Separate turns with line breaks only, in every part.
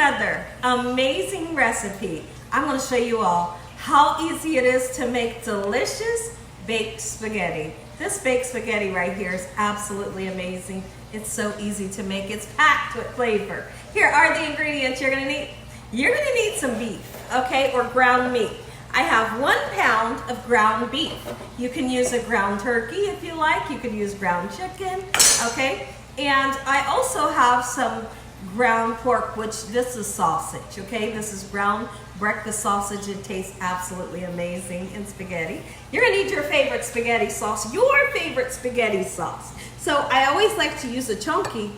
another amazing recipe. I'm going to show you all how easy it is to make delicious baked spaghetti. This baked spaghetti right here is absolutely amazing. It's so easy to make. It's packed with flavor. Here are the ingredients you're going to need. You're going to need some beef, okay, or ground meat. I have 1 pound of ground beef. You can use a ground turkey if you like. You could use ground chicken, okay? And I also have some ground pork, which this is sausage, okay? This is ground breakfast sausage. It tastes absolutely amazing in spaghetti. You're gonna need your favorite spaghetti sauce, So I always like to use a chunky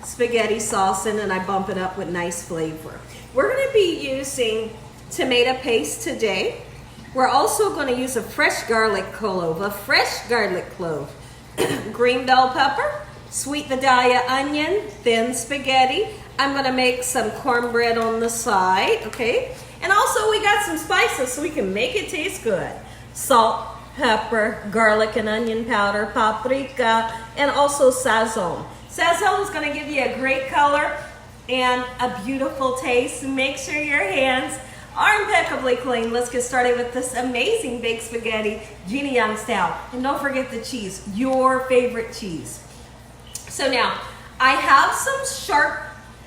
spaghetti sauce, and then I bump it up with nice flavor. We're gonna be using tomato paste today. We're also gonna use a fresh garlic clove, green bell pepper, sweet Vidalia onion, thin spaghetti. I'm gonna make some cornbread on the side, okay? And also we got some spices so we can make it taste good. Salt, pepper, garlic and onion powder, paprika, and also sazon. Sazon is gonna give you a great color and a beautiful taste. Make sure your hands are impeccably clean. Let's get started with this amazing baked spaghetti, Gina Young style. And don't forget the cheese, your favorite cheese. So now, I have some sharp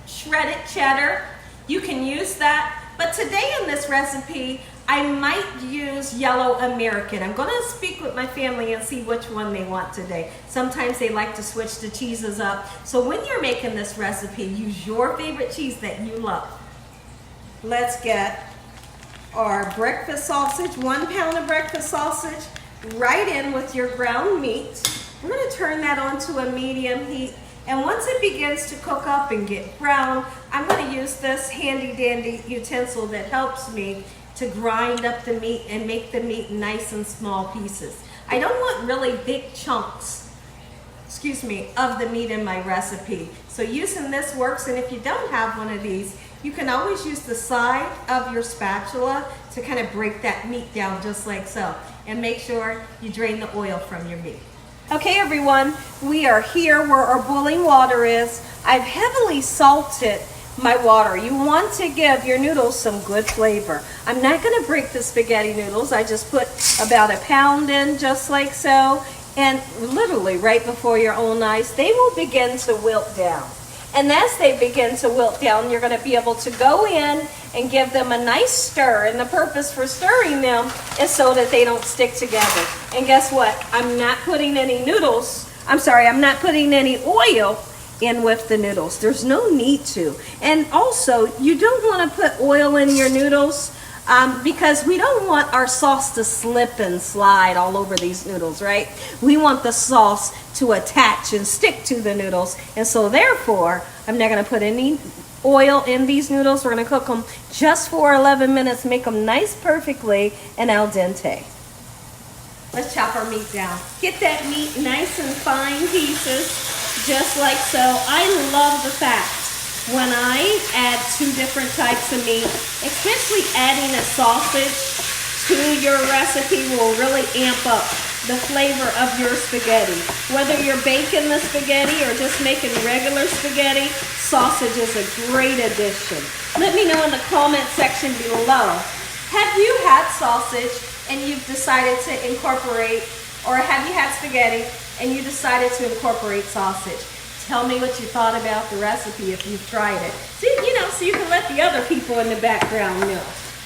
shredded cheddar. You can use that, but today in this recipe, I might use yellow American. I'm gonna speak with my family and see which one they want today. Sometimes they like to switch the cheeses up. So when you're making this recipe, use your favorite cheese that you love. Let's get our breakfast sausage, 1 pound of breakfast sausage, right in with your ground meat. We're gonna turn that onto a medium heat, and once it begins to cook up and get brown, I'm gonna use this handy dandy utensil that helps me to grind up the meat and make the meat nice and small pieces. I don't want really big chunks, of the meat in my recipe. So using this works, and if you don't have one of these, you can always use the side of your spatula to kind of break that meat down just like so. And make sure you drain the oil from your meat. Okay everyone, we are here where our boiling water is. I've heavily salted my water. You want to give your noodles some good flavor. I'm not gonna break the spaghetti noodles. I just put about 1 pound in just like so. And literally right before your own eyes, they will begin to wilt down. And as they begin to wilt down, you're going to be able to go in and give them a nice stir. And the purpose for stirring them is so that they don't stick together. And guess what? I'm not putting any oil in with the noodles. There's no need to. And also, you don't want to put oil in your noodles because we don't want our sauce to slip and slide all over these noodles, right? We want the sauce to attach and stick to the noodles. And so therefore, I'm not gonna put any oil in these noodles. We're gonna cook them just for 11 minutes, make them nice perfectly and al dente. Let's chop our meat down. Get that meat nice and fine pieces, just like so. I love the fact when I add 2 different types of meat, especially adding a sausage to your recipe will really amp up the flavor of your spaghetti. Whether you're baking the spaghetti or just making regular spaghetti, sausage is a great addition. Let me know in the comment section below. Have you had sausage and you've decided to incorporate, or have you had spaghetti and you decided to incorporate sausage? Tell me what you thought about the recipe if you've tried it. So, so you can let the other people in the background know.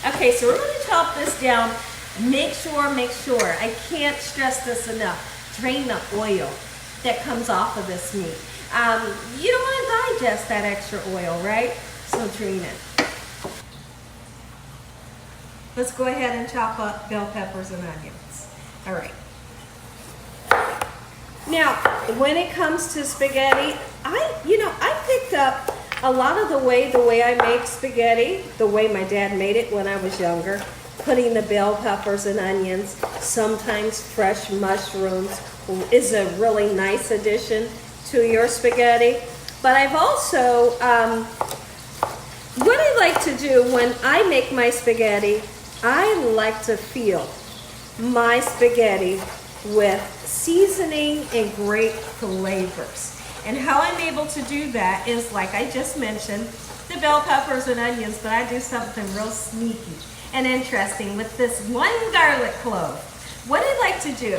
Okay, so we're gonna chop this down. Make sure, I can't stress this enough, drain the oil that comes off of this meat. You don't wanna digest that extra oil, right? So drain it. Let's go ahead and chop up bell peppers and onions. All right. Now, when it comes to spaghetti, I picked up a lot of the way I make spaghetti, the way my dad made it when I was younger, putting the bell peppers and onions, sometimes fresh mushrooms is a really nice addition to your spaghetti. But I've also, what I like to do when I make my spaghetti, I like to feel my spaghetti with seasoning and great flavors. And how I'm able to do that is, like I just mentioned, the bell peppers and onions, but I do something real sneaky and interesting with this one garlic clove. What I like to do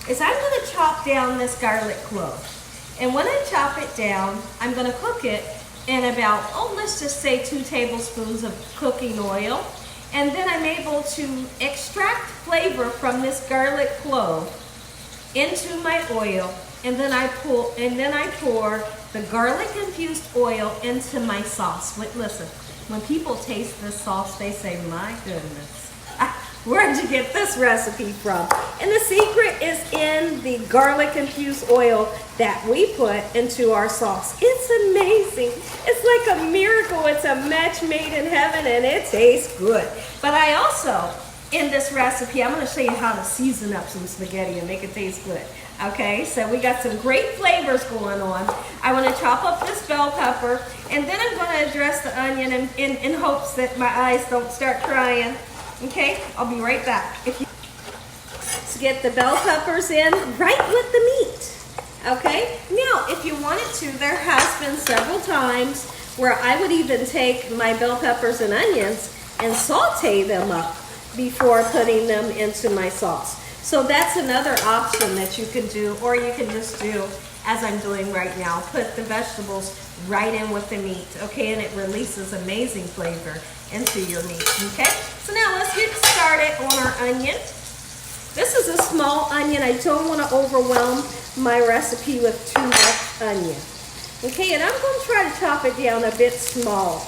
is I'm going to chop down this garlic clove. And when I chop it down, I'm going to cook it in about, let's just say 2 tablespoons of cooking oil. And then I'm able to extract flavor from this garlic clove into my oil. And then I pour the garlic infused oil into my sauce. Listen, when people taste this sauce, they say, my goodness, where'd you get this recipe from? And the secret is in the garlic infused oil that we put into our sauce. It's amazing. It's like a miracle. It's a match made in heaven, and it tastes good. But I also, in this recipe, I'm going to show you how to season up some spaghetti and make it taste good. Okay, so we got some great flavors going on. I want to chop up this bell pepper, and then I'm going to address the onion in hopes that my eyes don't start crying. Okay, I'll be right back. To get the bell peppers in right with the meat. Okay, now if you wanted to, there has been several times where I would even take my bell peppers and onions and saute them up before putting them into my sauce. So that's another option that you can do, or you can just do as I'm doing right now. Put the vegetables right in with the meat, okay? And it releases amazing flavor into your meat, okay? So now let's get started on our onion. This is a small onion. I don't want to overwhelm my recipe with too much onion. Okay, and I'm going to try to chop it down a bit small.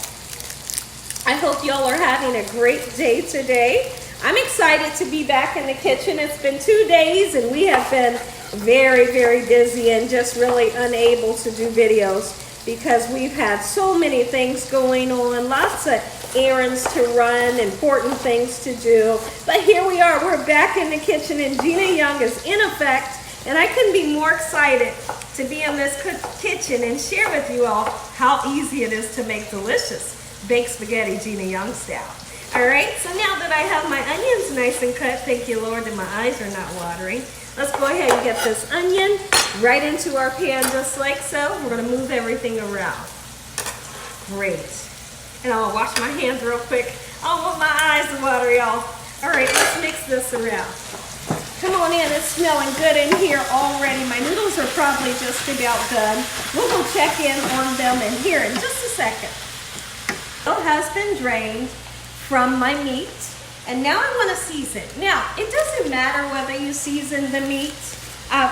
I hope y'all are having a great day today. I'm excited to be back in the kitchen. It's been 2 days and we have been very, very busy and just really unable to do videos because we've had so many things going on, lots of errands to run, important things to do. But here we are, we're back in the kitchen and Gina Young is in effect, and I couldn't be more excited to be in this kitchen and share with you all how easy it is to make delicious baked spaghetti Gina Young style. All right, so now that I have my onions nice and cut, thank you Lord that my eyes are not watering, let's go ahead and get this onion right into our pan just like so. We're gonna move everything around. Great. And I'm gonna wash my hands real quick. I don't want my eyes to water, y'all. All right, let's mix this around. Come on in, it's smelling good in here already. My noodles are probably just about done. We'll go check in on them in here in just a second. Oil has been drained from my meat, and now I want to season. Now, it doesn't matter whether you season the meat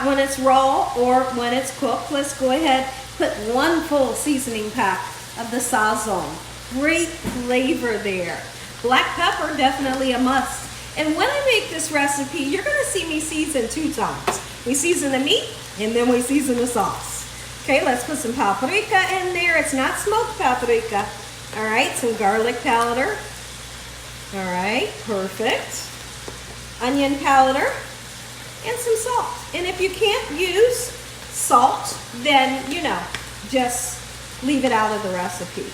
when it's raw or when it's cooked. Let's go ahead, put 1 full seasoning pack of the Sazon. Great flavor there. Black pepper, definitely a must. And when I make this recipe, you're gonna see me season 2 times. We season the meat, and then we season the sauce. Okay, let's put some paprika in there. It's not smoked paprika. All right, some garlic powder. All right, perfect. Onion powder and some salt. And if you can't use salt, then, just leave it out of the recipe.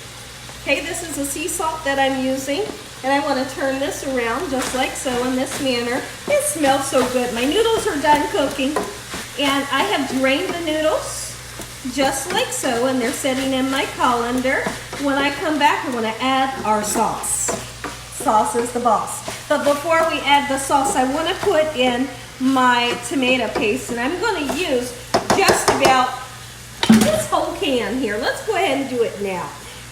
Okay, this is a sea salt that I'm using, and I want to turn this around just like so in this manner. It smells so good. My noodles are done cooking, and I have drained the noodles just like so, and they're sitting in my colander. When I come back, I'm going to add our sauce. Sauce is the boss. But before we add the sauce, I want to put in my tomato paste, and I'm going to use just about this whole can here. Let's go ahead and do it now.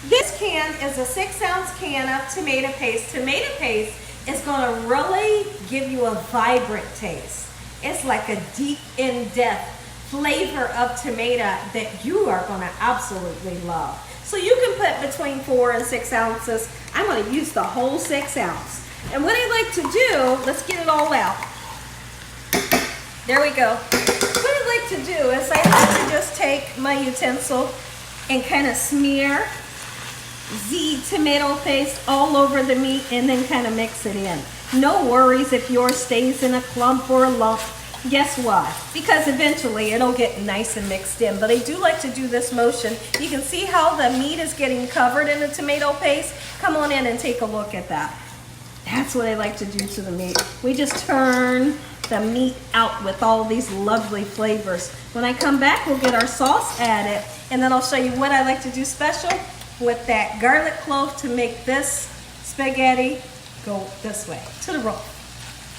This can is a 6-ounce can of tomato paste. Tomato paste is going to really give you a vibrant taste. It's like a deep, in-depth flavor of tomato that you are going to absolutely love. So you can put between 4 and 6 ounces. I'm going to use the whole 6 ounce. And what I like to do, let's get it all out. There we go. What I like to do is I like to just take my utensil and kind of smear the tomato paste all over the meat and then kind of mix it in. No worries if yours stays in a clump or a lump. Guess why? Because eventually it'll get nice and mixed in. But I do like to do this motion. You can see how the meat is getting covered in the tomato paste. Come on in and take a look at that. That's what I like to do to the meat. We just turn the meat out with all these lovely flavors. When I come back, we'll get our sauce added, and then I'll show you what I like to do special with that garlic clove to make this spaghetti go this way, to the roll.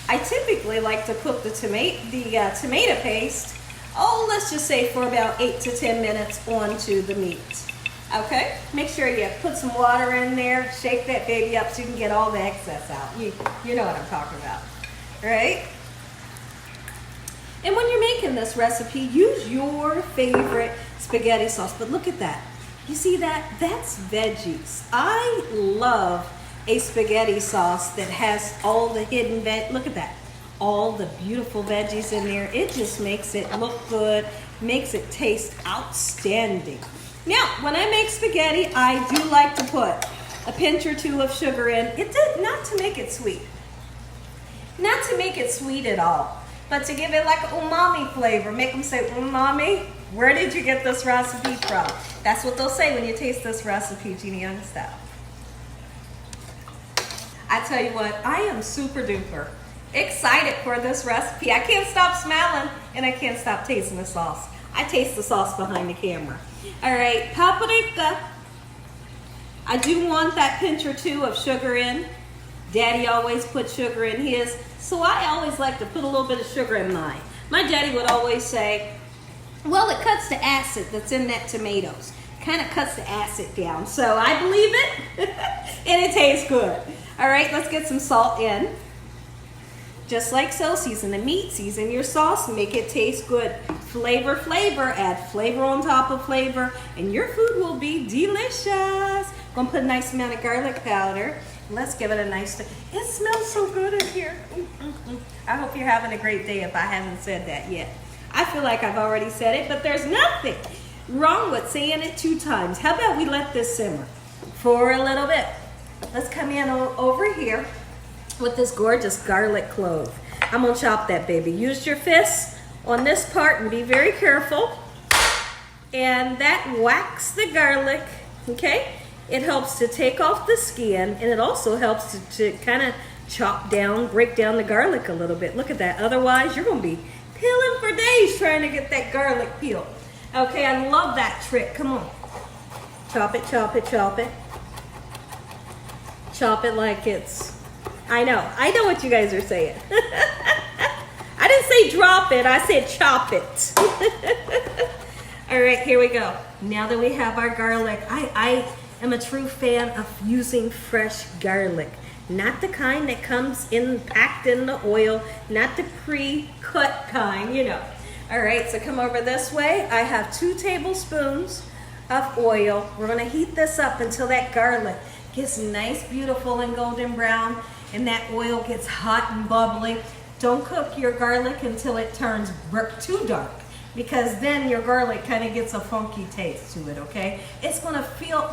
I typically like to cook the tomato paste, let's just say for about 8 to 10 minutes onto the meat. Okay, make sure you put some water in there, shake that baby up so you can get all the excess out. You know what I'm talking about, right? And when you're making this recipe, use your favorite spaghetti sauce. But look at that. You see that? That's veggies. I love a spaghetti sauce that has all the hidden look at that. All the beautiful veggies in there. It just makes it look good, makes it taste outstanding. Now, when I make spaghetti, I do like to put a pinch or two of sugar in. Not to make it sweet. Not to make it sweet at all, but to give it like an umami flavor. Make them say, umami, where did you get this recipe from? That's what they'll say when you taste this recipe, Gina Young style. I tell you what, I am super duper excited for this recipe. I can't stop smiling and I can't stop tasting the sauce. I taste the sauce behind the camera. All right, paprika. I do want that pinch or two of sugar in. Daddy always puts sugar in his, so I always like to put a little bit of sugar in mine. My daddy would always say, well, it cuts the acid that's in that tomatoes. Kind of cuts the acid down. So I believe it, and it tastes good. All right, let's get some salt in. Just like so, season the meat, season your sauce, make it taste good. Flavor, add flavor on top of flavor, and your food will be delicious. Gonna put a nice amount of garlic powder. Let's give it a nice, it smells so good in here. I hope you're having a great day if I haven't said that yet. I feel like I've already said it, but there's nothing wrong with saying it 2 times. How about we let this simmer for a little bit? Let's come in over here with this gorgeous garlic clove. I'm gonna chop that baby. Use your fists on this part and be very careful. And that whacks the garlic, okay? It helps to take off the skin, and it also helps to kind of break down the garlic a little bit. Look at that. Otherwise, you're gonna be peeling for days trying to get that garlic peeled. Okay, I love that trick. Come on. Chop it, chop it, chop it. Chop it like it's, I know what you guys are saying. I didn't say drop it, I said chop it. All right, here we go. Now that we have our garlic, I am a true fan of using fresh garlic. Not the kind that comes packed in the oil, not the pre-cut kind, you know. All right, so come over this way. I have 2 tablespoons of oil. We're gonna heat this up until that garlic gets nice, beautiful, and golden brown, and that oil gets hot and bubbly. Don't cook your garlic until it turns too dark, because then your garlic kind of gets a funky taste to it, okay? It's gonna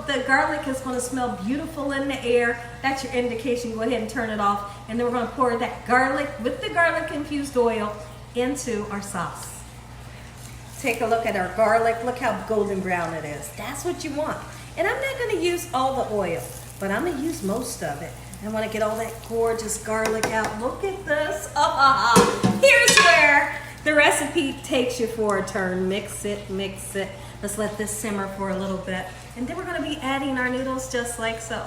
the garlic is gonna smell beautiful in the air. That's your indication. Go ahead and turn it off, and then we're gonna pour that garlic with the garlic infused oil into our sauce. Take a look at our garlic. Look how golden brown it is. That's what you want. And I'm not gonna use all the oil, but I'm gonna use most of it. I wanna get all that gorgeous garlic out. Look at this. Here's where the recipe takes you for a turn. Mix it, mix it. Let's let this simmer for a little bit. And then we're gonna be adding our noodles just like so.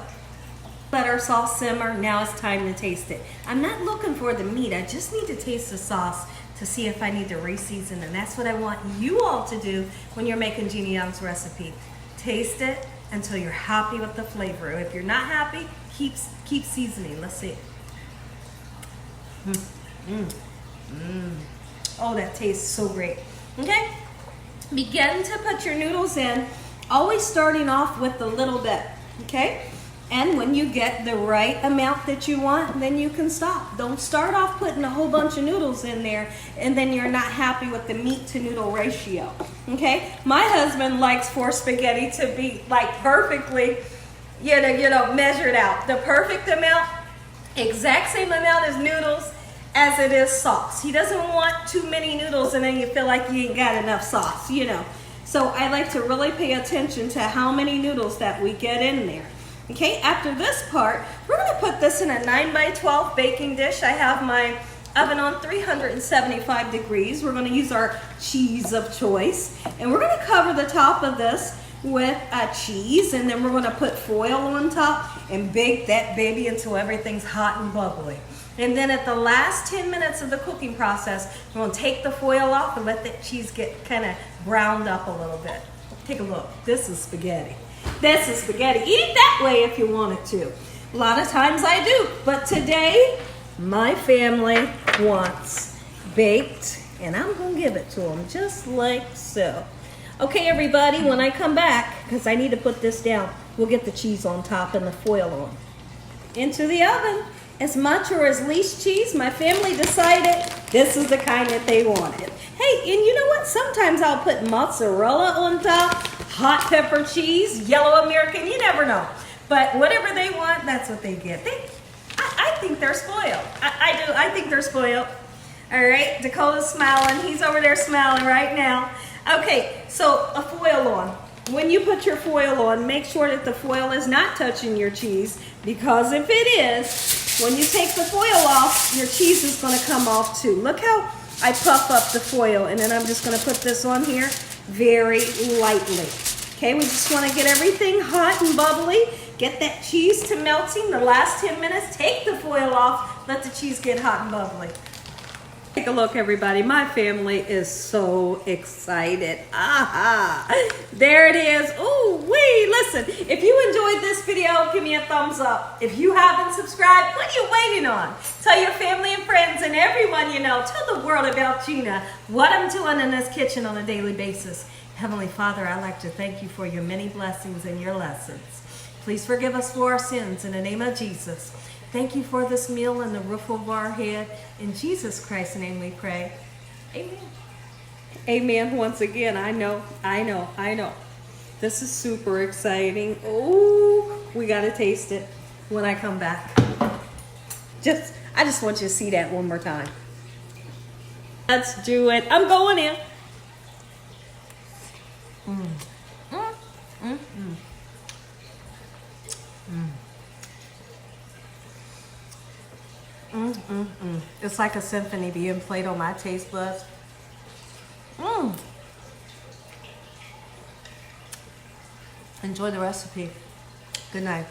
Let our sauce simmer. Now it's time to taste it. I'm not looking for the meat. I just need to taste the sauce to see if I need to re-season. And that's what I want you all to do when you're making Gina Young's recipe. Taste it until you're happy with the flavor. If you're not happy, keep seasoning. Let's see. Oh, that tastes so great. Okay, begin to put your noodles in, always starting off with a little bit, okay? And when you get the right amount that you want, then you can stop. Don't start off putting a whole bunch of noodles in there and then you're not happy with the meat to noodle ratio, okay? My husband likes for spaghetti to be like perfectly, you know, measured out. The perfect amount, exact same amount as noodles as it is sauce. He doesn't want too many noodles and then you feel like you ain't got enough sauce, you know. So I like to really pay attention to how many noodles that we get in there. Okay, after this part, we're gonna put this in a 9x12 baking dish. I have my oven on 375 degrees. We're gonna use our cheese of choice, and we're gonna cover the top of this with cheese, and then we're gonna put foil on top and bake that baby until everything's hot and bubbly. And then at the last 10 minutes of the cooking process, we're gonna take the foil off and let that cheese get kind of browned up a little bit. Take a look, this is spaghetti. This is spaghetti. Eat it that way if you wanted to. A lot of times I do, but today my family wants baked, and I'm gonna give it to them just like so. Okay, everybody, when I come back, because I need to put this down, we'll get the cheese on top and the foil on. Into the oven. As much or as least cheese, my family decided this is the kind that they wanted. Hey, and you know what? Sometimes I'll put mozzarella on top, hot pepper cheese, yellow American, you never know. But whatever they want, that's what they get. I think they're spoiled. I do. I think they're spoiled. All right, Dakota's smiling. He's over there smiling right now. Okay, so a foil on. When you put your foil on, make sure that the foil is not touching your cheese, because if it is, when you take the foil off, your cheese is going to come off too. Look how I puff up the foil, and then I'm just going to put this on here very lightly. Okay, we just want to get everything hot and bubbly, get that cheese to melting. The last 10 minutes, take the foil off, let the cheese get hot and bubbly. Take a look, everybody. My family is so excited. Aha! There it is. Ooh, wee! Listen, if you enjoyed this video, give me a thumbs up. If you haven't subscribed, what are you waiting on? Tell your family and friends and everyone you know. Tell the world about Gina, what I'm doing in this kitchen on a daily basis. Heavenly Father, I'd like to thank you for your many blessings and your lessons. Please forgive us for our sins in the name of Jesus. Thank you for this meal and the roof over our head. In Jesus Christ's name we pray. Amen. Amen. Once again, I know. This is super exciting. Oh, we got to taste it when I come back. I just want you to see that one more time. Let's do it. I'm going in. It's like a symphony being played on my taste buds. Enjoy the recipe. Good night.